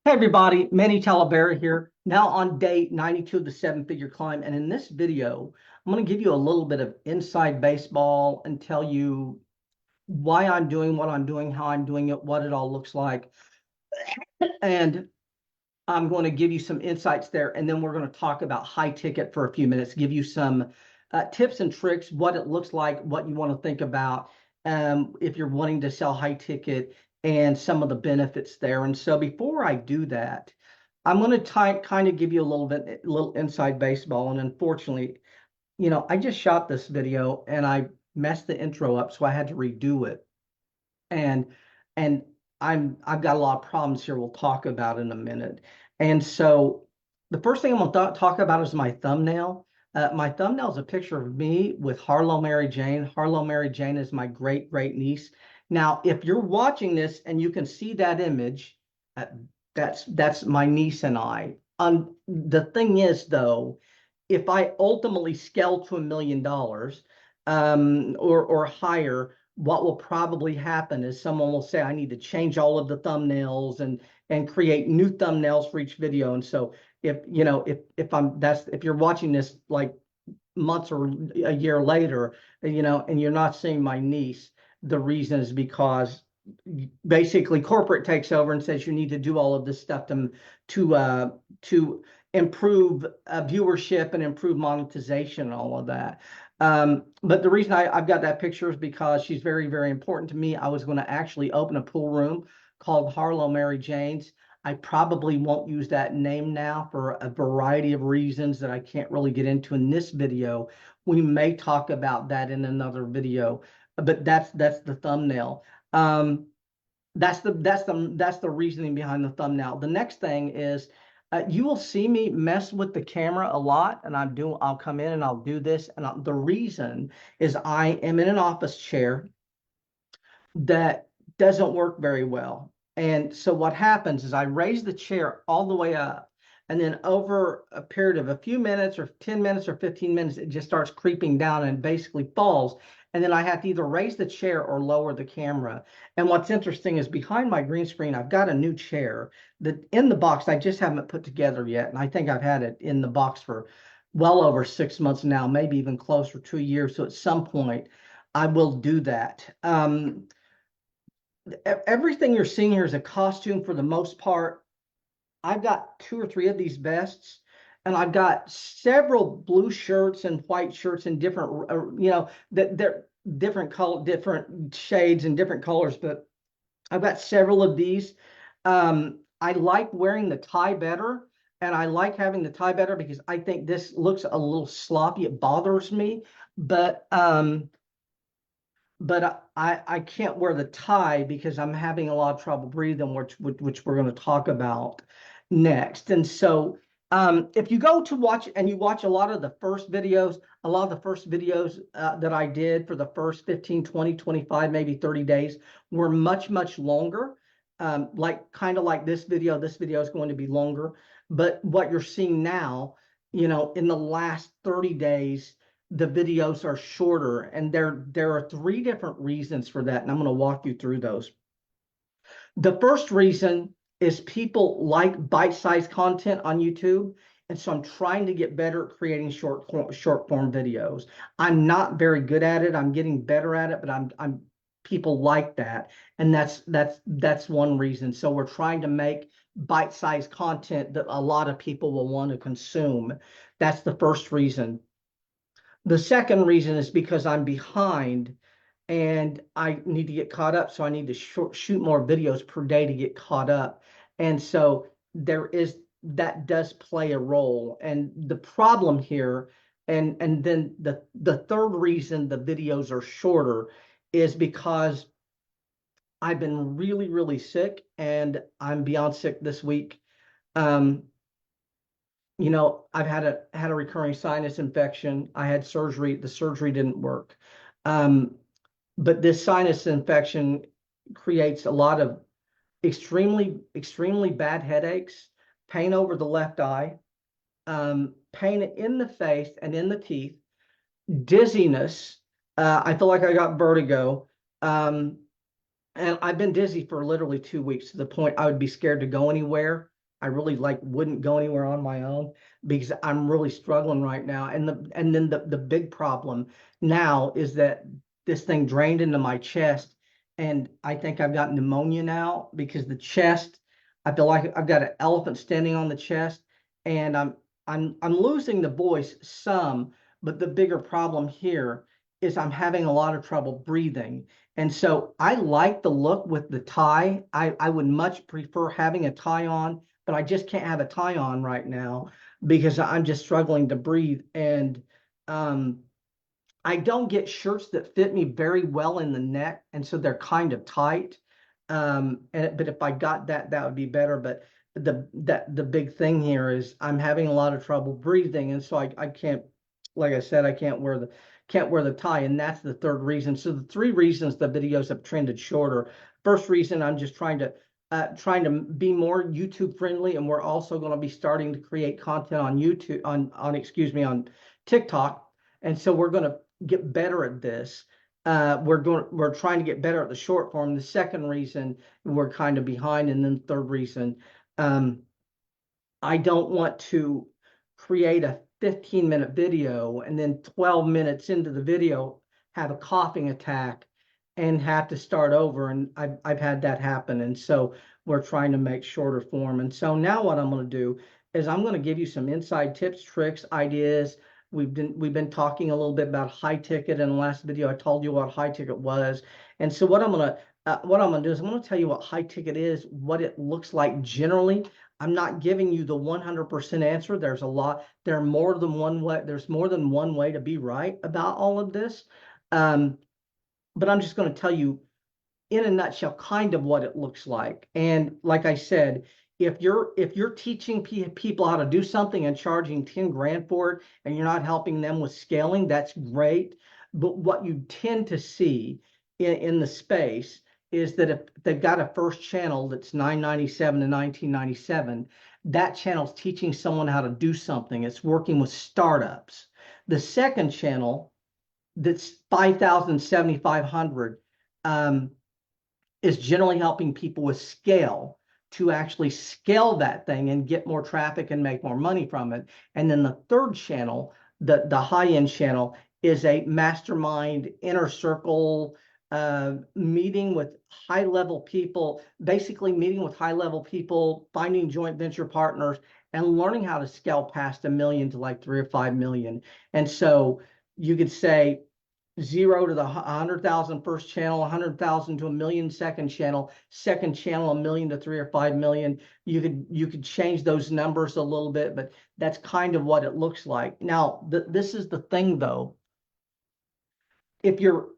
Hey everybody, Manny Talavera here, now on day 92 of the seven-figure climb. And in this video, I'm going to give you a little bit of inside baseball and tell you why I'm doing what I'm doing, how I'm doing it, what it all looks like. And I'm going to give you some insights there. And then we're going to talk about high ticket for a few minutes, give you some tips and tricks, what it looks like, what you want to think about if you're wanting to sell high ticket and some of the benefits there. And so before I do that, I'm going to kind of give you a little inside baseball. And unfortunately, I just shot this video and I messed the intro up, so I had to redo it. And and I've got a lot of problems here we'll talk about in a minute. And so the first thing I'm going to talk about is my thumbnail. My thumbnail is a picture of me with Harlow Mary Jane. Harlow Mary Jane is my great great niece. Now, if you're watching this and you can see that image, uh, that's my niece and I. The thing is, though, if I ultimately scale to $1 million or higher, what will probably happen is someone will say, I need to change all of the thumbnails and create new thumbnails for each video. And so if you're watching this like months or a year later, and you're not seeing my niece, the reason is because basically corporate takes over and says you need to do all of this stuff to improve viewership and improve monetization and all of that. But the reason I've got that picture is because she's very, very important to me. I was going to actually open a pool room called Harlow Mary Jane's. I probably won't use that name now for a variety of reasons that I can't really get into in this video. We may talk about that in another video, but that's the thumbnail. That's the reasoning behind the thumbnail. The next thing is you will see me mess with the camera a lot, and I'll come in and I'll do this. And the reason is I am in an office chair that doesn't work very well. And so what happens is I raise the chair all the way up, and then over a period of a few minutes or 10 minutes or 15 minutes, it just starts creeping down and basically falls. And then I have to either raise the chair or lower the camera. And what's interesting is behind my green screen, I've got a new chair that in the box I just haven't put together yet. And I think I've had it in the box for well over 6 months now, maybe even closer to a year. So at some point I will do that. Everything you're seeing here is a costume for the most part. I've got 2 or 3 of these vests, and I've got several blue shirts and white shirts in different, that they're different shades and different colors. But I've got several of these. I like wearing the tie better, and I like having the tie better because I think this looks a little sloppy. It bothers me, but I can't wear the tie because I'm having a lot of trouble breathing, which we're going to talk about next. And so if you go to watch and you watch a lot of the first videos, that I did for the first 15, 20, 25, maybe 30 days were much, much longer. Kind of like this video is going to be longer. But what you're seeing now, in the last 30 days, the videos are shorter, and there are 3 different reasons for that, and I'm going to walk you through those. The first reason is people like bite-sized content on YouTube, and so I'm trying to get better at creating short form videos. I'm not very good at it. I'm getting better at it, but I'm people like that, and that's one reason. So we're trying to make bite-sized content that a lot of people will want to consume. That's the first reason. The second reason is because I'm behind and I need to get caught up. So I need to shoot more videos per day to get caught up. And so that does play a role. And the problem here, and then the third reason the videos are shorter is because I've been really, really sick, and I'm beyond sick this week. I've had a recurring sinus infection. I had surgery. The surgery didn't work. But this sinus infection creates a lot of extremely, extremely bad headaches, pain over the left eye, pain in the face and in the teeth, dizziness. I feel like I got vertigo. And I've been dizzy for literally 2 weeks, to the point I would be scared to go anywhere. I really like wouldn't go anywhere on my own because I'm really struggling right now. And then the big problem now is that this thing drained into my chest, and I think I've got pneumonia now because the chest, I feel like I've got an elephant standing on the chest, and I'm losing the voice some, but the bigger problem here is I'm having a lot of trouble breathing. And so I like the look with the tie. I would much prefer having a tie on, but I just can't have a tie on right now because I'm just struggling to breathe. And um, I don't get shirts that fit me very well in the neck, and so they're kind of tight. But if I got that, that would be better. But the big thing here is I'm having a lot of trouble breathing, and so I can't, like I said, I can't wear the tie, and that's the third reason. So the three reasons the videos have trended shorter. First reason, I'm just trying to be more YouTube friendly, and we're also going to be starting to create content on YouTube on TikTok, and so we're going to get better at this. We're trying to get better at the short form. The second reason we're kind of behind, and then the third reason, um, I don't want to create a 15-minute video and then 12 minutes into the video have a coughing attack and have to start over. And I've had that happen. And so we're trying to make shorter form. And so now what I'm going to do is I'm going to give you some inside tips, tricks, ideas. We've been talking a little bit about high ticket in the last video. I told you what high ticket was. And so what I'm going to do is I'm going to tell you what high ticket is, what it looks like generally. I'm not giving you the 100% answer. There's more than one way. There's more than one way to be right about all of this. But I'm just going to tell you in a nutshell kind of what it looks like. And like I said, if you're teaching people how to do something and charging 10 grand for it, and you're not helping them with scaling, that's great. But what you tend to see in the space is that if they've got a first channel that's $9.97 to $19.97, that channel's teaching someone how to do something. It's working with startups. The second channel that's 5,000, 7,500, is generally helping people with scale to actually scale that thing and get more traffic and make more money from it. And then the third channel, the high-end channel, is a mastermind inner circle meeting with high-level people, basically meeting with high-level people, finding joint venture partners, and learning how to scale past $1 million to like 3 or 5 million. And so you could say 0 to the 100,000 first channel, 100,000 to $1 million second channel, $1 million to 3 or 5 million. You could change those numbers a little bit, but that's kind of what it looks like. Now, this is the thing though. If you're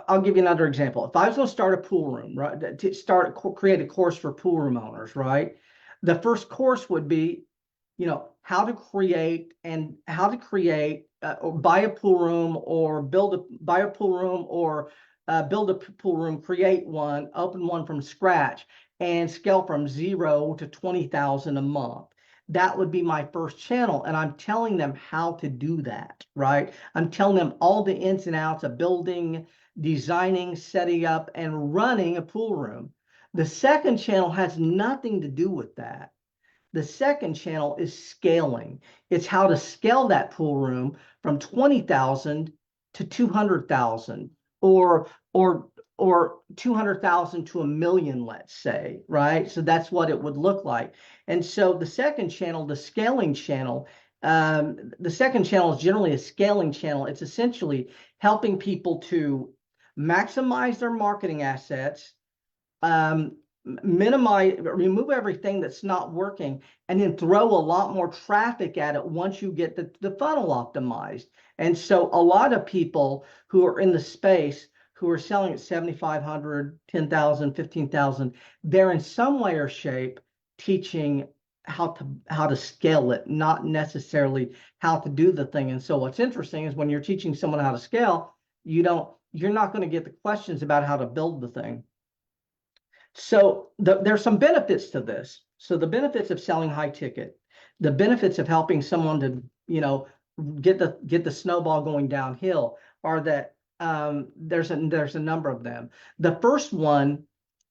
I'll give you another example. If I was going to start a pool room, right, to create a course for pool room owners, right? The first course would be, how to create or buy a pool room or buy a pool room or build a pool room, create one, open one from scratch, and scale from 0 to 20,000 a month. That would be my first channel. And I'm telling them how to do that, right? I'm telling them all the ins and outs of building, designing, setting up, and running a pool room. The second channel has nothing to do with that. The second channel is scaling. It's how to scale that pool room from 20,000 to 200,000 or 200,000 to $1 million, let's say, right? So that's what it would look like. And so the second channel, the scaling channel, the second channel is generally a scaling channel. It's essentially helping people to maximize their marketing assets, remove everything that's not working, and then throw a lot more traffic at it once you get the funnel optimized. And so a lot of people who are in the space who are selling at 7,500, 10,000, 15,000, they're in some way or shape teaching how to scale it, not necessarily how to do the thing. And so what's interesting is when you're teaching someone how to scale, you're not going to get the questions about how to build the thing. So there's some benefits to this. So the benefits of selling high ticket, the benefits of helping someone to, get the snowball going downhill are that there's a number of them. The first one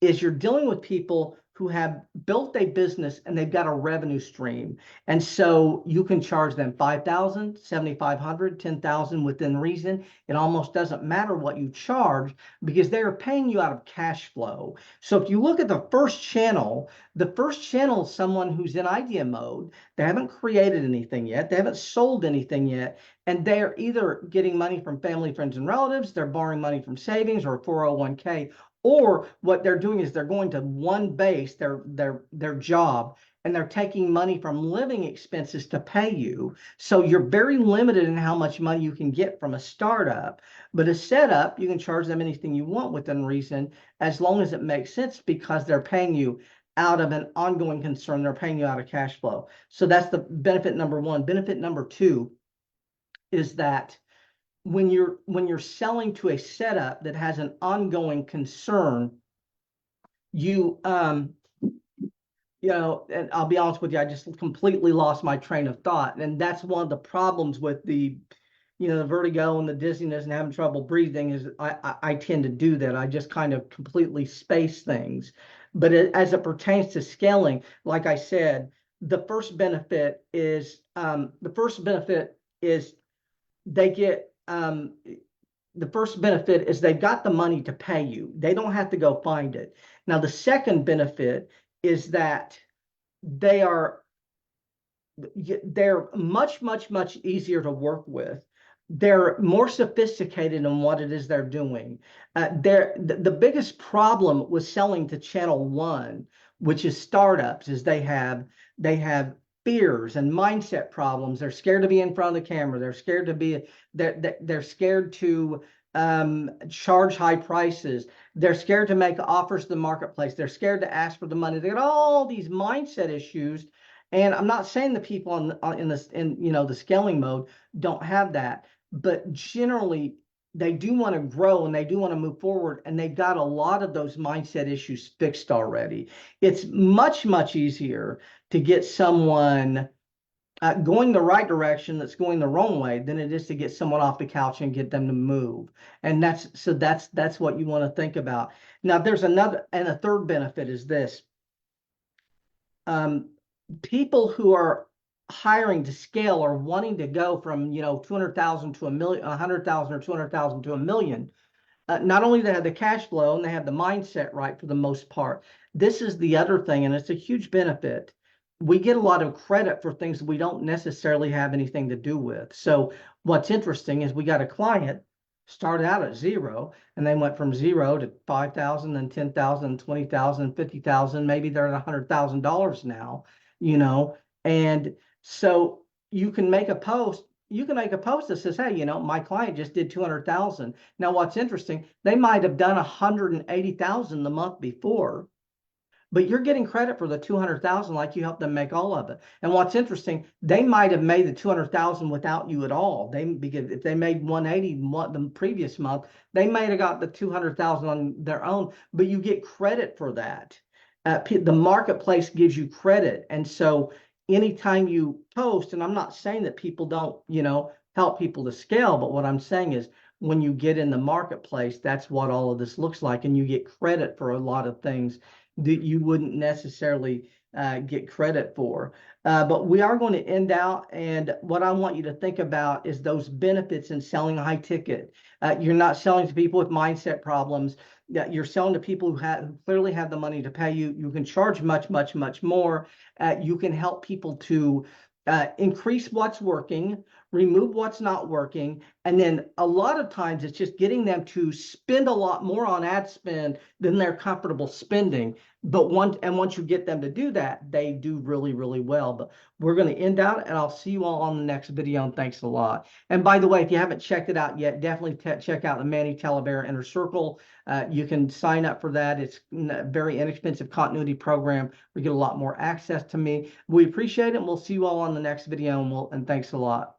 is you're dealing with people who have built a business and they've got a revenue stream. And so you can charge them 5,000, 7,500, 10,000 within reason. It almost doesn't matter what you charge because they are paying you out of cash flow. So if you look at the first channel is someone who's in idea mode. They haven't created anything yet. They haven't sold anything yet. And they're either getting money from family, friends, and relatives, they're borrowing money from savings or 401k, or what they're doing is they're going to one base, their job, and they're taking money from living expenses to pay you. So you're very limited in how much money you can get from a startup. But a setup, you can charge them anything you want within reason, as long as it makes sense, because they're paying you out of an ongoing concern. They're paying you out of cash flow. So that's the benefit number one. Benefit number two is that when you're selling to a setup that has an ongoing concern, you know, and I'll be honest with you, I just completely lost my train of thought. And that's one of the problems with the, you know, the vertigo and the dizziness and having trouble breathing is I tend to do that. I just kind of completely space things. But as it pertains to scaling, like I said, the first benefit is they get the first benefit is they've got the money to pay you. They don't have to go find it. Now, the second benefit is that they're much, much, much easier to work with. They're more sophisticated in what it is they're doing. The biggest problem with selling to channel one, which is startups, is they have fears and mindset problems. They're scared to be in front of the camera. They're scared to be they're scared to charge high prices. They're scared to make offers to the marketplace. They're scared to ask for the money. They got all these mindset issues. And I'm not saying the people in you know, the scaling mode don't have that, but generally they do want to grow and they do want to move forward, and they've got a lot of those mindset issues fixed already. It's much, much easier to get someone going the right direction that's going the wrong way than it is to get someone off the couch and get them to move. And that's what you want to think about. Now, there's another and a third benefit is this. People who are hiring to scale or wanting to go from, you know, 200,000 to a million, 100,000 or 200,000 to a million, not only they have the cash flow and they have the mindset right for the most part. This is the other thing, and it's a huge benefit. We get a lot of credit for things that we don't necessarily have anything to do with. So what's interesting is we got a client started out at zero, and they went from zero to 5,000, then 10,000, 20,000, 50,000. Maybe they're at $100,000 now, you know. And so you can make a post that says, hey, you know, my client just did 200,000. Now, what's interesting, they might have done 180,000 the month before, but you're getting credit for the 200,000 like you helped them make all of it. And what's interesting, they might have made the 200,000 without you at all. Because if they made 180 the previous month, they might have got the 200,000 on their own, but you get credit for that. The marketplace gives you credit. And so anytime you post, and I'm not saying that people don't, you know, help people to scale, but what I'm saying is when you get in the marketplace, that's what all of this looks like. And you get credit for a lot of things that you wouldn't necessarily get credit for. But we are going to end out. And what I want you to think about is those benefits in selling a high ticket. You're not selling to people with mindset problems. You're selling to people who clearly have the money to pay you. You can charge much, much, much more. You can help people to increase what's working, remove what's not working. And then a lot of times it's just getting them to spend a lot more on ad spend than they're comfortable spending. But once you get them to do that, they do really, really well. But we're going to end out, and I'll see you all on the next video. And thanks a lot. And by the way, if you haven't checked it out yet, definitely check out the Manny Talavera Inner Circle. You can sign up for that. It's a very inexpensive continuity program. We get a lot more access to me. We appreciate it. And we'll see you all on the next video. And thanks a lot.